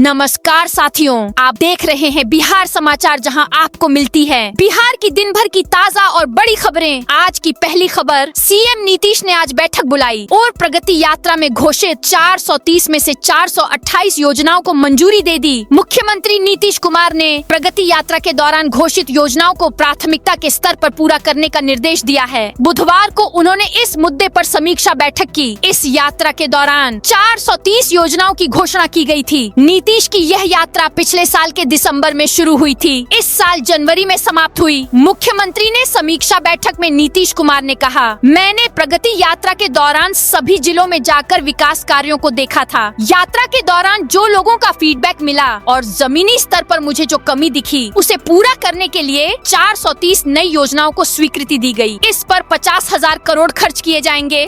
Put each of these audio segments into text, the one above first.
नमस्कार साथियों, आप देख रहे हैं बिहार समाचार, जहां आपको मिलती है बिहार की दिन भर की ताजा और बड़ी खबरें। आज की पहली खबर, सीएम नीतीश ने आज बैठक बुलाई और प्रगति यात्रा में घोषित 430 में से 428 योजनाओं को मंजूरी दे दी। मुख्यमंत्री नीतीश कुमार ने प्रगति यात्रा के दौरान घोषित योजनाओं को प्राथमिकता के स्तर पर पूरा करने का निर्देश दिया है। बुधवार को उन्होंने इस मुद्दे पर समीक्षा बैठक की। इस यात्रा के दौरान 430 योजनाओं की घोषणा की गई थी। नीतीश की यह यात्रा पिछले साल के दिसंबर में शुरू हुई थी, इस साल जनवरी में समाप्त हुई। मुख्यमंत्री ने समीक्षा बैठक में नीतीश कुमार ने कहा, मैंने प्रगति यात्रा के दौरान सभी जिलों में जाकर विकास कार्यों को देखा था। यात्रा के दौरान जो लोगों का फीडबैक मिला और जमीनी स्तर पर मुझे जो कमी दिखी, उसे पूरा करने के लिए 430 नई योजनाओं को स्वीकृति दी गई। इस पर 50,000 करोड़ खर्च किए जाएंगे।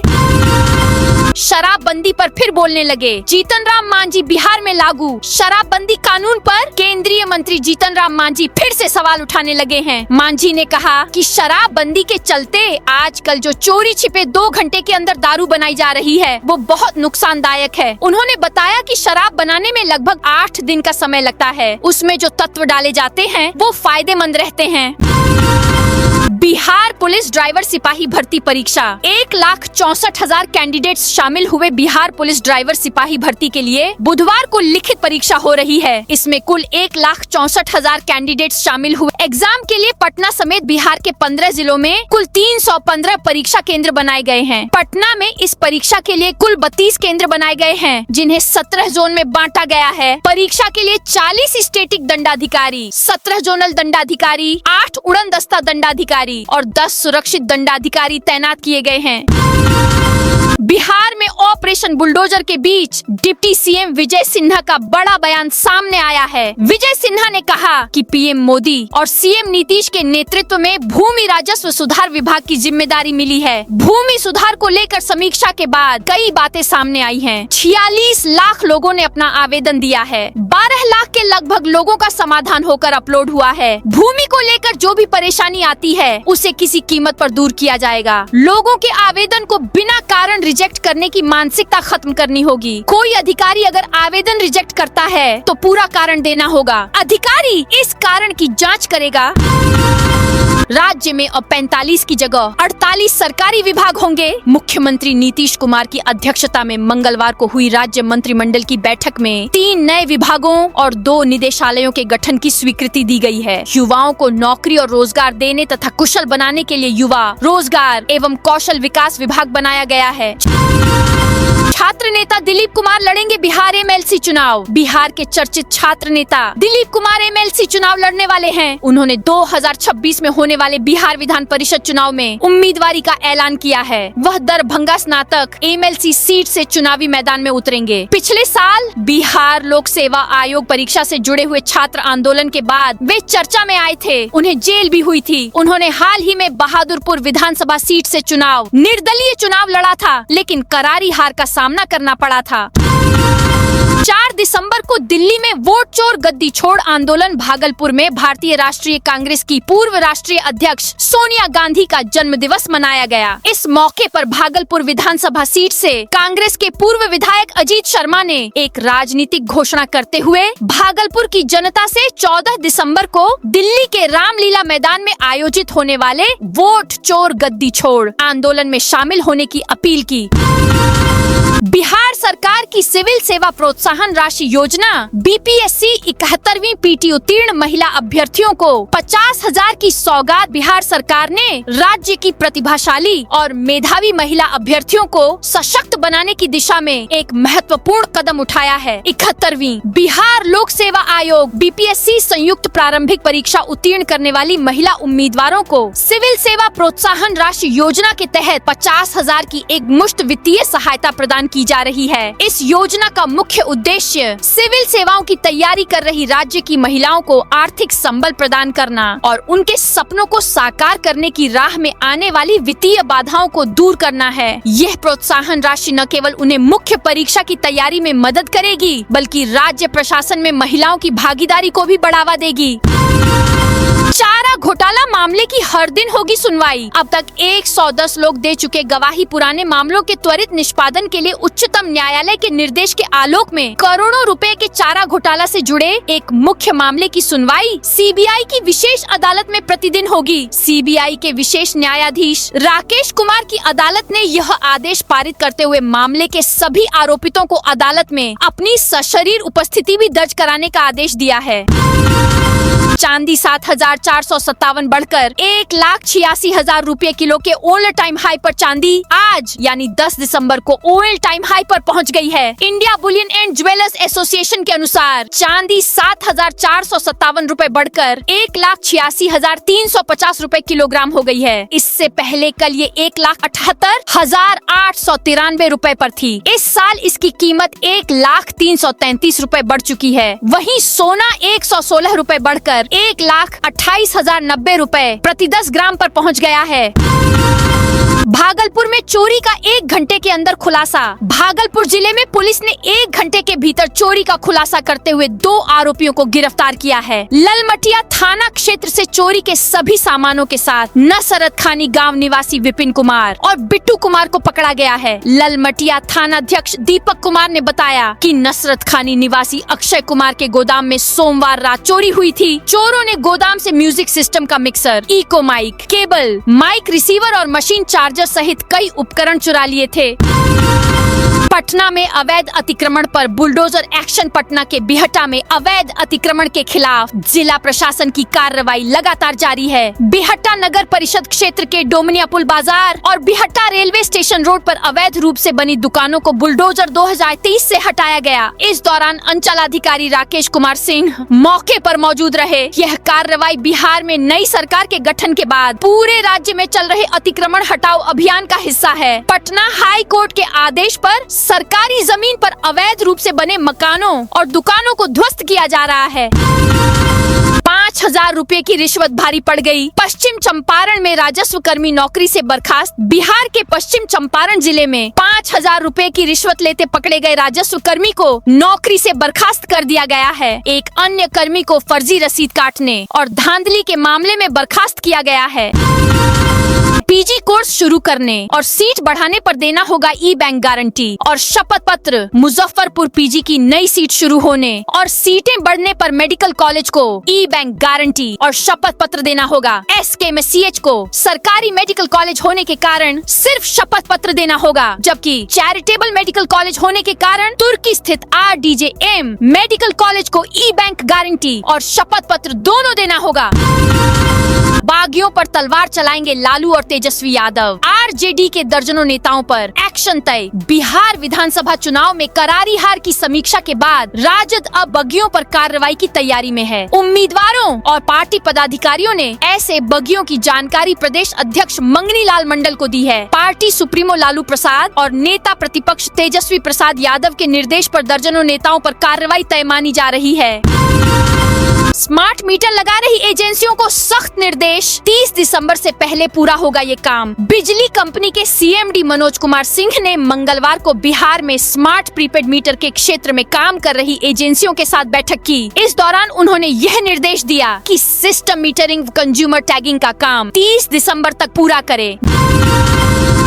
शराबबंदी पर फिर बोलने लगे जीतन राम मांझी। बिहार में लागू शराबबंदी कानून पर केंद्रीय मंत्री जीतन राम मांझी फिर से सवाल उठाने लगे हैं। मांझी ने कहा कि शराबबंदी के चलते आजकल जो चोरी छिपे 2 घंटे के अंदर दारू बनाई जा रही है, वो बहुत नुकसानदायक है। उन्होंने बताया कि शराब बनाने में लगभग 8 दिन का समय लगता है। उसमें जो तत्व डाले जाते हैं वो फायदेमंद रहते हैं। बिहार पुलिस ड्राइवर सिपाही भर्ती परीक्षा, 1,64,000 कैंडिडेट्स शामिल हुए बिहार पुलिस ड्राइवर सिपाही भर्ती के लिए बुधवार को लिखित परीक्षा हो रही है। इसमें कुल 1,64,000 कैंडिडेट्स शामिल हुए। एग्जाम के लिए पटना समेत बिहार के 15 जिलों में कुल 315 परीक्षा केंद्र बनाए गए हैं। पटना में इस परीक्षा के लिए कुल 32 केंद्र बनाए गए हैं, जिन्हें 17 जोन में बांटा गया है। परीक्षा के लिए 40 स्टेटिक दंडाधिकारी, 17 जोनल दंडाधिकारी, 8 उड़न दस्ता दंडाधिकारी और 10 सुरक्षित दंडाधिकारी तैनात किए गए हैं। बिहार में ऑपरेशन बुलडोजर के बीच डिप्टी सीएम विजय सिन्हा का बड़ा बयान सामने आया है। विजय सिन्हा ने कहा कि पीएम मोदी और सीएम नीतीश के नेतृत्व में भूमि राजस्व सुधार विभाग की जिम्मेदारी मिली है। भूमि सुधार को लेकर समीक्षा के बाद कई बातें सामने आई हैं। 46 लाख लोगों ने अपना आवेदन दिया है। 12 लाख के लगभग लोगों का समाधान होकर अपलोड हुआ है। भूमि को लेकर जो भी परेशानी आती है, उसे किसी कीमत पर दूर किया जाएगा। लोगों के आवेदन को बिना कारण रिजेक्ट करने की मानसिकता खत्म करनी होगी। कोई अधिकारी अगर आवेदन रिजेक्ट करता है तो पूरा कारण देना होगा। अधिकारी इस कारण की जांच करेगा। राज्य में अब 45 की जगह 48 सरकारी विभाग होंगे। मुख्यमंत्री नीतीश कुमार की अध्यक्षता में मंगलवार को हुई राज्य मंत्रिमंडल की बैठक में 3 नए विभागों और 2 निदेशालयों के गठन की स्वीकृति दी गई है। युवाओं को नौकरी और रोजगार देने तथा कुशल बनाने के लिए युवा रोजगार एवं कौशल विकास विभाग बनाया गया है। छात्र नेता दिलीप कुमार लड़ेंगे बिहार एमएलसी चुनाव। बिहार के चर्चित छात्र नेता दिलीप कुमार एमएलसी चुनाव लड़ने वाले हैं। उन्होंने 2026 में होने वाले बिहार विधान परिषद चुनाव में उम्मीदवारी का ऐलान किया है। वह दरभंगा स्नातक एमएलसी सीट से चुनावी मैदान में उतरेंगे। पिछले साल बिहार लोक सेवा आयोग परीक्षा से जुड़े हुए छात्र आंदोलन के बाद वे चर्चा में आए थे। उन्हें जेल भी हुई थी। उन्होंने हाल ही में बहादुरपुर विधानसभा सीट से चुनाव निर्दलीय चुनाव लड़ा था, लेकिन करारी हार का सामना करना पड़ा था। 4 दिसंबर को दिल्ली में वोट चोर गद्दी छोड़ आंदोलन। भागलपुर में भारतीय राष्ट्रीय कांग्रेस की पूर्व राष्ट्रीय अध्यक्ष सोनिया गांधी का जन्म दिवस मनाया गया। इस मौके पर भागलपुर विधानसभा सीट से कांग्रेस के पूर्व विधायक अजीत शर्मा ने एक राजनीतिक घोषणा करते हुए भागलपुर की जनता से 14 दिसंबर को दिल्ली के रामलीला मैदान में आयोजित होने वाले वोट चोर गद्दी छोड़ आंदोलन में शामिल होने की अपील की। बिहार सरकार की सिविल सेवा प्रोत्साहन राशि योजना बीपीएससी 71वीं पीटी उत्तीर्ण महिला अभ्यर्थियों को 50,000 की सौगात बिहार सरकार ने राज्य की प्रतिभाशाली और मेधावी महिला अभ्यर्थियों को सशक्त बनाने की दिशा में एक महत्वपूर्ण कदम उठाया है। 71वीं बिहार लोक सेवा आयोग बीपीएससी संयुक्त प्रारंभिक परीक्षा उत्तीर्ण करने वाली महिला उम्मीदवारों को सिविल सेवा प्रोत्साहन राशि योजना के तहत 50,000 की एक मुश्त वित्तीय सहायता प्रदान की जा रही है। इस योजना का मुख्य उद्देश्य सिविल सेवाओं की तैयारी कर रही राज्य की महिलाओं को आर्थिक संबल प्रदान करना और उनके सपनों को साकार करने की राह में आने वाली वित्तीय बाधाओं को दूर करना है। यह प्रोत्साहन राशि न केवल उन्हें मुख्य परीक्षा की तैयारी में मदद करेगी, बल्कि राज्य प्रशासन में महिलाओं की भागीदारी को भी बढ़ावा देगी। चारा घोटाला मामले की हर दिन होगी सुनवाई। अब तक 110 लोग दे चुके गवाही। पुराने मामलों के त्वरित निष्पादन के लिए उच्चतम न्यायालय के निर्देश के आलोक में करोड़ों रुपए के चारा घोटाला से जुड़े एक मुख्य मामले की सुनवाई सीबीआई की विशेष अदालत में प्रतिदिन होगी। सीबीआई के विशेष न्यायाधीश राकेश कुमार की अदालत ने यह आदेश पारित करते हुए मामले के सभी आरोपितों को अदालत में अपनी सशरीर उपस्थिति भी दर्ज कराने का आदेश दिया है। चांदी 7,457 बढ़कर 1,86,000 रुपए किलो के ऑल टाइम हाई पर चांदी आज यानी 10 दिसंबर को ऑल टाइम हाई पर पहुंच गई है। India Boolean and jewellers association के अनुसार चांदी 7,457 रुपए बढ़कर 1,86,350 रुपए किलोग्राम हो गई है। इससे पहले कल ये 1,78,893 रुपए पर थी। इस साल इसकी कीमत 1,03,33 रुपए बढ़ चुकी है। वहीं सोना 116 रुपए बढ़कर 1,28,090 रुपए प्रति 10 ग्राम पर पहुंच गया है। भागलपुर में चोरी का 1 घंटे के अंदर खुलासा। भागलपुर जिले में पुलिस ने 1 घंटे के भीतर चोरी का खुलासा करते हुए 2 आरोपियों को गिरफ्तार किया है। ललमटिया थाना क्षेत्र से चोरी के सभी सामानों के साथ नसरत खानी गांव निवासी विपिन कुमार और बिट्टू कुमार को पकड़ा गया है। ललमटिया थाना अध्यक्ष दीपक कुमार ने बताया कि नसरत खानी निवासी अक्षय कुमार के गोदाम में सोमवार रात चोरी हुई थी। चोरों ने गोदाम से म्यूजिक सिस्टम का mixer, echo mic, cable, mic receiver और मशीन चार्जर सहित कई उपकरण चुरा लिए थे। पटना में अवैध अतिक्रमण पर बुलडोजर एक्शन। पटना के बिहटा में अवैध अतिक्रमण के खिलाफ जिला प्रशासन की कार्रवाई लगातार जारी है। बिहटा नगर परिषद क्षेत्र के डोमनिया पुल बाजार और बिहटा रेलवे स्टेशन रोड पर अवैध रूप से बनी दुकानों को बुलडोजर 2023 से हटाया गया। इस दौरान अंचल अधिकारी राकेश कुमार सिंह मौके पर मौजूद रहे। यह कार्रवाई बिहार में नई सरकार के गठन के बाद पूरे राज्य में चल रहे अतिक्रमण हटाओ अभियान का हिस्सा है। पटना हाई कोर्ट के आदेश पर सरकारी जमीन पर अवैध रूप से बने मकानों और दुकानों को ध्वस्त किया जा रहा है। 5,000 रुपए की रिश्वत भारी पड़ गई। पश्चिम चंपारण में राजस्व कर्मी नौकरी से बर्खास्त। बिहार के पश्चिम चंपारण जिले में 5,000 रुपए की रिश्वत लेते पकड़े गए राजस्व कर्मी को नौकरी से बर्खास्त कर दिया गया है। एक अन्य कर्मी को फर्जी रसीद काटने और धांधली के मामले में बर्खास्त किया गया है। पीजी कोर्स शुरू करने और सीट बढ़ाने पर देना होगा ई बैंक गारंटी और शपथ पत्र। मुजफ्फरपुर पीजी की नई सीट शुरू होने और सीटें बढ़ने पर मेडिकल कॉलेज को ई बैंक गारंटी और शपथ पत्र देना होगा। एसके में सीएच को सरकारी मेडिकल कॉलेज होने के कारण सिर्फ शपथ पत्र देना होगा, जबकि चैरिटेबल मेडिकल कॉलेज होने के कारण तुर्की स्थित RDJM मेडिकल कॉलेज को ई बैंक गारंटी और शपथ पत्र दोनों देना होगा। बागियों पर तलवार चलाएंगे लालू और तेजस्वी यादव। आरजेडी के दर्जनों नेताओं पर एक्शन तय। बिहार विधानसभा चुनाव में करारी हार की समीक्षा के बाद राजद अब बगियों पर कार्रवाई की तैयारी में है। उम्मीदवारों और पार्टी पदाधिकारियों ने ऐसे बगियों की जानकारी प्रदेश अध्यक्ष मंगनी लाल मंडल को दी है। पार्टी सुप्रीमो लालू प्रसाद और नेता प्रतिपक्ष तेजस्वी प्रसाद यादव के निर्देश पर दर्जनों नेताओं पर कार्रवाई तय मानी जा रही है। स्मार्ट मीटर लगा रही एजेंसियों को सख्त निर्देश। 30 दिसंबर से पहले पूरा होगा ये काम। बिजली कंपनी के CMD मनोज कुमार सिंह ने मंगलवार को बिहार में स्मार्ट प्रीपेड मीटर के क्षेत्र में काम कर रही एजेंसियों के साथ बैठक की। इस दौरान उन्होंने यह निर्देश दिया कि सिस्टम मीटरिंग कंज्यूमर टैगिंग का काम 30 दिसंबर तक पूरा करे।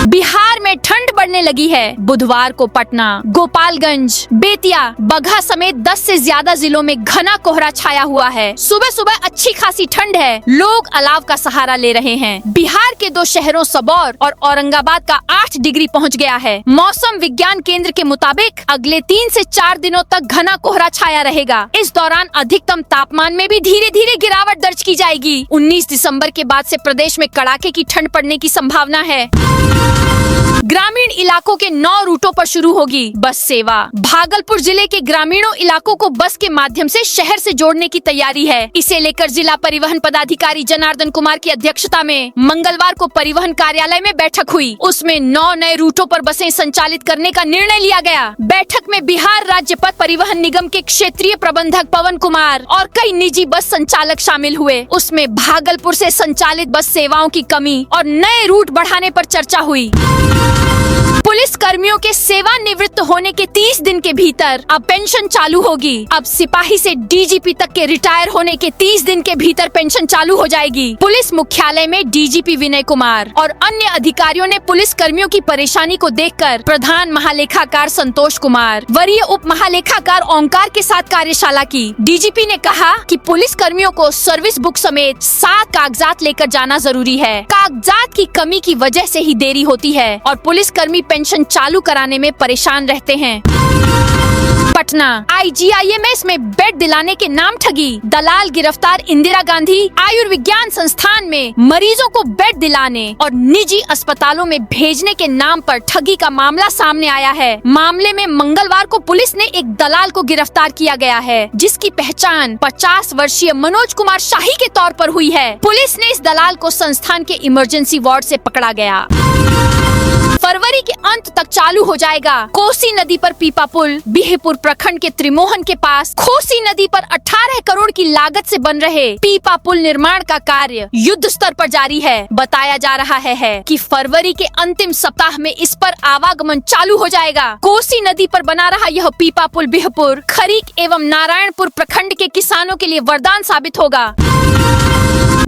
बिहार में ठंड बढ़ने लगी है। बुधवार को पटना, गोपालगंज, बेतिया, बगहा समेत 10 से ज्यादा जिलों में घना कोहरा छाया हुआ है। सुबह सुबह अच्छी खासी ठंड है। लोग अलाव का सहारा ले रहे हैं। बिहार के 2 शहरों सबौर और औरंगाबाद का 8 डिग्री पहुंच गया है। मौसम विज्ञान केंद्र के मुताबिक अगले 3 से 4 दिनों तक घना कोहरा छाया रहेगा। इस दौरान अधिकतम तापमान में भी धीरे धीरे गिरावट दर्ज की जाएगी। 19 दिसंबर के बाद से प्रदेश में कड़ाके की ठंड पड़ने की संभावना है। ग्रामीण इलाकों के 9 रूटों पर शुरू होगी बस सेवा। भागलपुर जिले के ग्रामीणों इलाकों को बस के माध्यम से शहर से जोड़ने की तैयारी है। इसे लेकर जिला परिवहन पदाधिकारी जनार्दन कुमार की अध्यक्षता में मंगलवार को परिवहन कार्यालय में बैठक हुई। उसमें 9 नए रूटों पर बसें संचालित करने का निर्णय लिया गया। बैठक में बिहार राज्य पथ परिवहन निगम के क्षेत्रीय प्रबंधक पवन कुमार और कई निजी बस संचालक शामिल हुए। उसमें भागलपुर से संचालित बस सेवाओं की कमी और नए रूट बढ़ाने पर चर्चा हुई। पुलिस कर्मियों के सेवानिवृत्त होने के 30 दिन के भीतर अब पेंशन चालू होगी। अब सिपाही से डीजीपी तक के रिटायर होने के 30 दिन के भीतर पेंशन चालू हो जाएगी। पुलिस मुख्यालय में डीजीपी विनय कुमार और अन्य अधिकारियों ने पुलिस कर्मियों की परेशानी को देखकर प्रधान महालेखाकार संतोष कुमार, वरीय उप महालेखाकार ओंकार के साथ कार्यशाला की। डीजीपी ने कहा कि पुलिस कर्मियों को सर्विस बुक समेत 7 कागजात लेकर जाना जरूरी है। कागजात की कमी की वजह से ही देरी होती है और पुलिस कर्मी पेंशन चालू कराने में परेशान रहते हैं। पटना IGIMS में बेड दिलाने के नाम ठगी, दलाल गिरफ्तार। इंदिरा गांधी आयुर्विज्ञान संस्थान में मरीजों को बेड दिलाने और निजी अस्पतालों में भेजने के नाम पर ठगी का मामला सामने आया है। मामले में मंगलवार को पुलिस ने एक दलाल को गिरफ्तार किया गया है, जिसकी पहचान 50 वर्षीय मनोज कुमार शाही के तौर पर हुई है। पुलिस ने इस दलाल को संस्थान के इमरजेंसी वार्ड से पकड़ा गया। फरवरी के अंत तक चालू हो जाएगा कोसी नदी पर पीपा पुल। बिहपुर प्रखंड के त्रिमोहन के पास कोसी नदी पर 18 करोड़ की लागत से बन रहे पीपा पुल निर्माण का कार्य युद्ध स्तर पर जारी है। बताया जा रहा है कि फरवरी के अंतिम सप्ताह में इस पर आवागमन चालू हो जाएगा। कोसी नदी पर बना रहा यह पीपा पुल बिहपुर, खरीक एवं नारायणपुर प्रखंड के किसानों के लिए वरदान साबित होगा।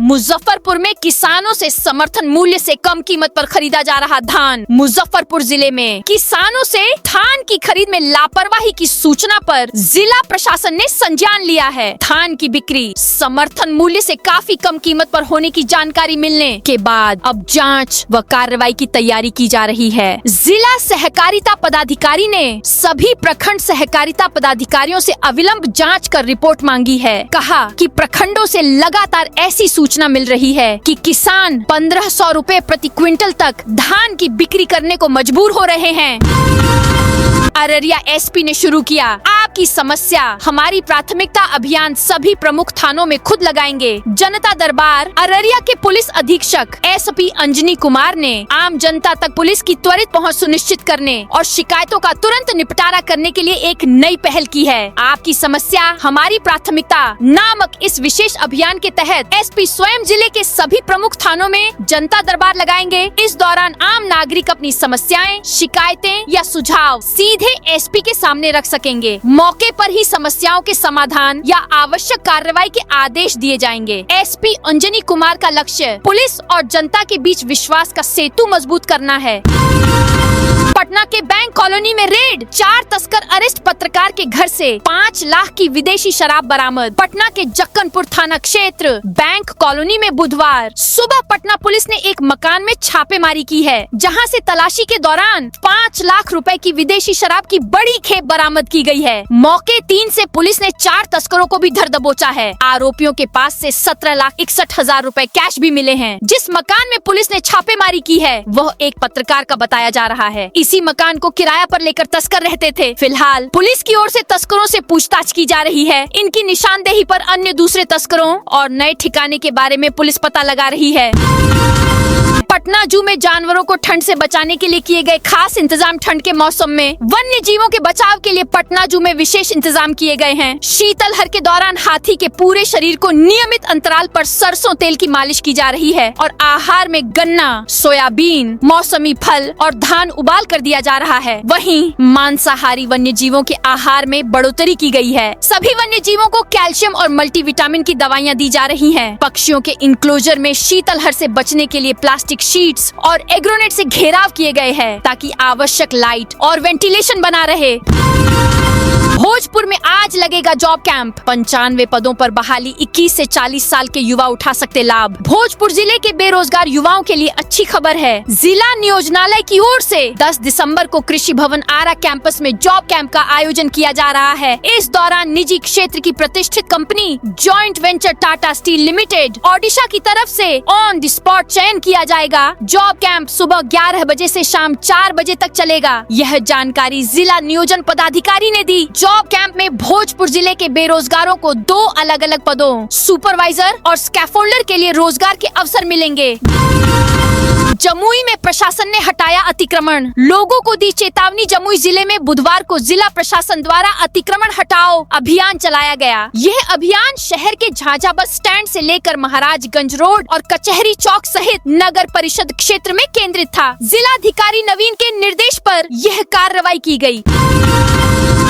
मुजफ्फरपुर में किसानों से समर्थन मूल्य से कम कीमत पर खरीदा जा रहा धान। मुजफ्फरपुर जिले में किसानों से धान की खरीद में लापरवाही की सूचना पर जिला प्रशासन ने संज्ञान लिया है। धान की बिक्री समर्थन मूल्य से काफी कम कीमत पर होने की जानकारी मिलने के बाद अब जांच व कार्रवाई की तैयारी की जा रही है। जिला सहकारिता पदाधिकारी ने सभी प्रखंड सहकारिता पदाधिकारियों से अविलंब जाँच कर रिपोर्ट मांगी है। कहा कि प्रखंडों से लगातार ऐसी सूचना मिल रही है कि किसान 1500 रुपए प्रति क्विंटल तक धान की बिक्री करने को मजबूर हो रहे हैं। अररिया एसपी ने शुरू किया आपकी समस्या हमारी प्राथमिकता अभियान, सभी प्रमुख थानों में खुद लगाएंगे। जनता दरबार अररिया के पुलिस अधीक्षक एसपी अंजनी कुमार ने आम जनता तक पुलिस की त्वरित पहुंच सुनिश्चित करने और शिकायतों का तुरंत निपटारा करने के लिए एक नई पहल की है। आपकी समस्या हमारी प्राथमिकता नामक इस विशेष अभियान के तहत एसपी स्वयं जिले के सभी प्रमुख थानों में जनता दरबार लगाएंगे। इस दौरान आम नागरिक अपनी समस्याएं, शिकायतें या सुझाव सीधे एसपी के सामने रख सकेंगे। मौके पर ही समस्याओं के समाधान या आवश्यक कार्रवाई के आदेश दिए जाएंगे। एसपी अंजनी कुमार का लक्ष्य पुलिस और जनता के बीच विश्वास का सेतु मजबूत करना है। पटना के बैंक कॉलोनी में रेड, 4 तस्कर अरेस्ट। पत्रकार के घर से 5 लाख की विदेशी शराब बरामद। पटना के जक्कनपुर थाना क्षेत्र बैंक कॉलोनी में बुधवार सुबह पटना पुलिस ने एक मकान में छापेमारी की है, जहां से तलाशी के दौरान 5 लाख रुपए की विदेशी शराब की बड़ी खेप बरामद की गई है। मौके 3 से पुलिस ने 4 तस्करों को भी धर दबोचा है। आरोपियों के पास से 17,61,000 रुपए कैश भी मिले हैं। जिस मकान में पुलिस ने छापेमारी की है वह एक पत्रकार का बताया जा रहा है। इसी मकान को किराया पर लेकर तस्कर रहते थे। फिलहाल पुलिस की ओर से तस्करों से पूछताछ की जा रही है। इनकी निशानदेही पर अन्य दूसरे तस्करों और नए ठिकाने के बारे में पुलिस पता लगा रही है। पटना जू में जानवरों को ठंड से बचाने के लिए किए गए खास इंतजाम। ठंड के मौसम में वन्य जीवों के बचाव के लिए पटना जू में विशेष इंतजाम किए गए हैं। शीतलहर के दौरान हाथी के पूरे शरीर को नियमित अंतराल पर सरसों तेल की मालिश की जा रही है और आहार में गन्ना, सोयाबीन, मौसमी फल और धान उबाल कर दिया जा रहा है। वहीं मांसाहारी वन्य जीवों के आहार में बढ़ोतरी की गई है। सभी वन्य जीवों को कैल्शियम और मल्टीविटामिन की दवाइयाँ दी जा रही है। पक्षियों के इंक्लोजर में शीतलहर से बचने के लिए प्लास्टिक शीट्स और एग्रोनेट से घेराव किए गए हैं, ताकि आवश्यक लाइट और वेंटिलेशन बना रहे। भोजपुर में आज लगेगा जॉब कैंप। 95 पदों पर बहाली। 21 से 40 साल के युवा उठा सकते लाभ। भोजपुर जिले के बेरोजगार युवाओं के लिए अच्छी खबर है। जिला नियोजनालय की ओर से 10 दिसंबर को कृषि भवन आरा कैंपस में जॉब कैंप का आयोजन किया जा रहा है। इस दौरान निजी क्षेत्र की प्रतिष्ठित company joint venture Tata steel limited Odisha की तरफ से ऑन द स्पॉट चयन किया जाएगा। जॉब कैंप सुबह 11 बजे से शाम 4 बजे तक चलेगा। यह जानकारी जिला नियोजन पदाधिकारी ने दी। जॉब कैंप में भोजपुर जिले के बेरोजगारों को 2 अलग अलग पदों सुपरवाइजर और स्कैफोल्डर के लिए रोजगार के अवसर मिलेंगे। जमुई में प्रशासन ने हटाया अतिक्रमण। लोगों को दी चेतावनी। जमुई जिले में बुधवार को जिला प्रशासन द्वारा अतिक्रमण हटाओ अभियान चलाया गया। यह अभियान शहर के झाझा बस स्टैंड से लेकर महाराजगंज रोड और कचहरी चौक सहित नगर परिषद क्षेत्र में केंद्रित था। जिलाधिकारी नवीन के निर्देश पर यह कार्रवाई की गई।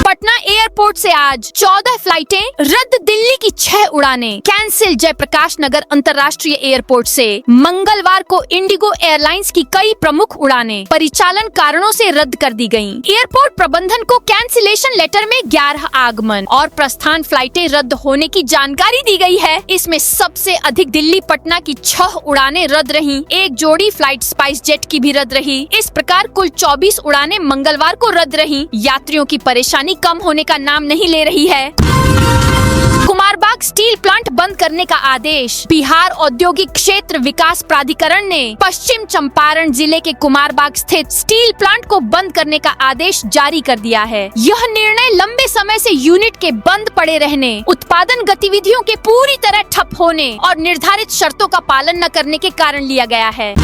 पटना एयरपोर्ट से आज 14 फ्लाइटें रद्द, दिल्ली की 6 उड़ानें कैंसिल। जयप्रकाश नगर अंतर्राष्ट्रीय एयरपोर्ट से मंगलवार को इंडिगो एयरलाइंस की कई प्रमुख उड़ानें परिचालन कारणों से रद्द कर दी गयीं। एयरपोर्ट प्रबंधन को कैंसिलेशन लेटर में 11 आगमन और प्रस्थान फ्लाइटें रद्द होने की जानकारी दी गई है। इसमें सबसे अधिक दिल्ली पटना की 6 उड़ानें रद्द रहीं। एक जोड़ी फ्लाइट स्पाइस जेट की भी रद्द रही। इस प्रकार कुल 24 उड़ानें मंगलवार को रद्द रहीं। यात्रियों की परेशानी कम होने का नाम नहीं ले रही है। कुमारबाग स्टील प्लांट बंद करने का आदेश। बिहार औद्योगिक क्षेत्र विकास प्राधिकरण ने पश्चिम चंपारण जिले के कुमारबाग स्थित स्टील प्लांट को बंद करने का आदेश जारी कर दिया है। यह निर्णय लंबे समय से यूनिट के बंद पड़े रहने, उत्पादन गतिविधियों के पूरी तरह ठप होने और निर्धारित शर्तों का पालन न करने के कारण लिया गया है।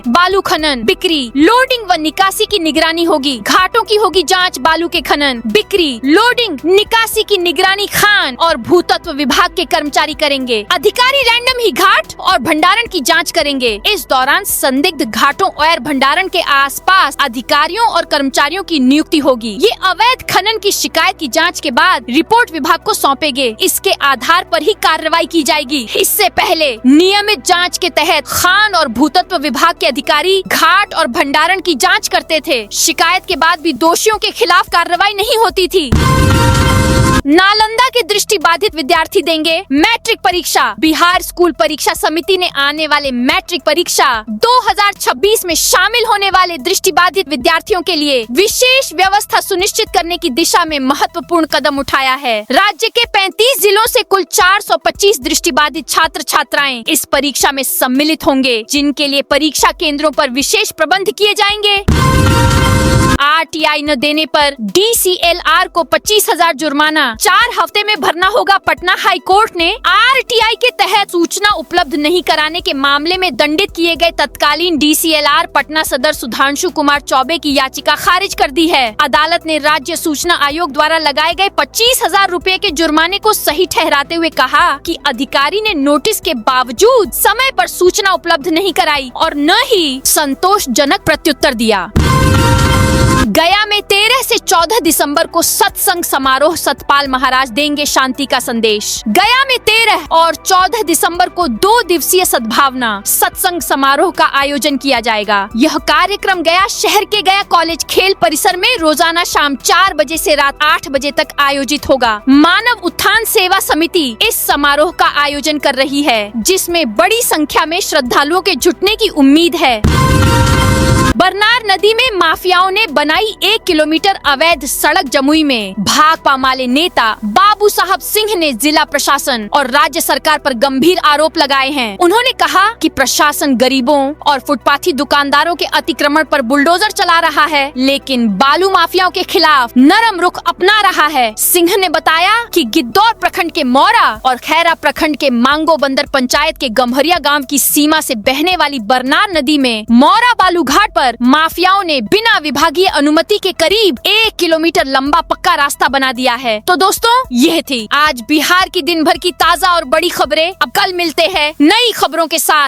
बालू खनन, बिक्री, लोडिंग व निकासी की निगरानी होगी। घाटों की होगी जांच। बालू के खनन, बिक्री, लोडिंग, निकासी की निगरानी खान और भूतत्व विभाग के कर्मचारी करेंगे। अधिकारी रैंडम ही घाट और भंडारण की जांच करेंगे। इस दौरान संदिग्ध घाटों और भंडारण के आसपास अधिकारियों और कर्मचारियों की नियुक्ति होगी। ये अवैध खनन की शिकायत की जाँच के बाद रिपोर्ट विभाग को सौंपेंगे। इसके आधार पर ही कार्रवाई की जाएगी। इससे पहले नियमित जाँच के तहत खान और भूतत्व विभाग के अधिकारी घाट और भंडारण की जांच करते थे। शिकायत के बाद भी दोषियों के खिलाफ कार्रवाई नहीं होती थी। नालंदा के दृष्टिबाधित विद्यार्थी देंगे मैट्रिक परीक्षा। बिहार स्कूल परीक्षा समिति ने आने वाले मैट्रिक परीक्षा 2026 में शामिल होने वाले दृष्टिबाधित विद्यार्थियों के लिए विशेष व्यवस्था सुनिश्चित करने की दिशा में महत्वपूर्ण कदम उठाया है। राज्य के 35 जिलों से कुल 425 दृष्टिबाधित छात्र छात्राएं इस परीक्षा में सम्मिलित होंगे, जिनके लिए परीक्षा केंद्रों पर विशेष प्रबंध किए जाएंगे। RTI न देने पर DCLR को 25,000 जुर्माना। 4 हफ्ते में भरना होगा। पटना हाई कोर्ट ने RTI के तहत सूचना उपलब्ध नहीं कराने के मामले में दंडित किए गए तत्कालीन DCLR पटना सदर सुधांशु कुमार चौबे की याचिका खारिज कर दी है। अदालत ने राज्य सूचना आयोग द्वारा लगाए गए 25,000 रुपए के जुर्माने को सही ठहराते हुए कहा कि अधिकारी ने नोटिस के बावजूद समय पर सूचना उपलब्ध नहीं कराई और न ही संतोषजनक प्रत्युत्तर दिया। गया में 13 से 14 दिसंबर को सत्संग समारोह। सतपाल महाराज देंगे शांति का संदेश। गया में 13 और 14 दिसंबर को 2 दिवसीय सद्भावना सत्संग समारोह का आयोजन किया जाएगा। यह कार्यक्रम गया शहर के गया कॉलेज खेल परिसर में रोजाना शाम 4 बजे से रात 8 बजे तक आयोजित होगा। मानव उत्थान सेवा समिति इस समारोह का आयोजन कर रही है, जिसमें बड़ी संख्या में श्रद्धालुओं के जुटने की उम्मीद है। बरनार नदी में माफियाओं ने बनाई 1 किलोमीटर अवैध सड़क। जमुई में भाकपा माले नेता बाबू साहब सिंह ने जिला प्रशासन और राज्य सरकार पर गंभीर आरोप लगाए हैं। उन्होंने कहा कि प्रशासन गरीबों और फुटपाथी दुकानदारों के अतिक्रमण पर बुलडोजर चला रहा है, लेकिन बालू माफियाओं के खिलाफ नरम रुख अपना रहा है। सिंह ने बताया कि गिद्धौर प्रखंड के मौरा और खैरा प्रखंड के मांगो बंदर पंचायत के गम्हरिया गांव की सीमा से बहने वाली बरनार नदी में मौरा बालू घाट पर माफियाओं ने बिना विभागीय अनुमति के करीब 1 किलोमीटर लंबा पक्का रास्ता बना दिया है। तो दोस्तों, यह थी आज बिहार की दिन भर की ताजा और बड़ी खबरें। अब कल मिलते हैं नई खबरों के साथ।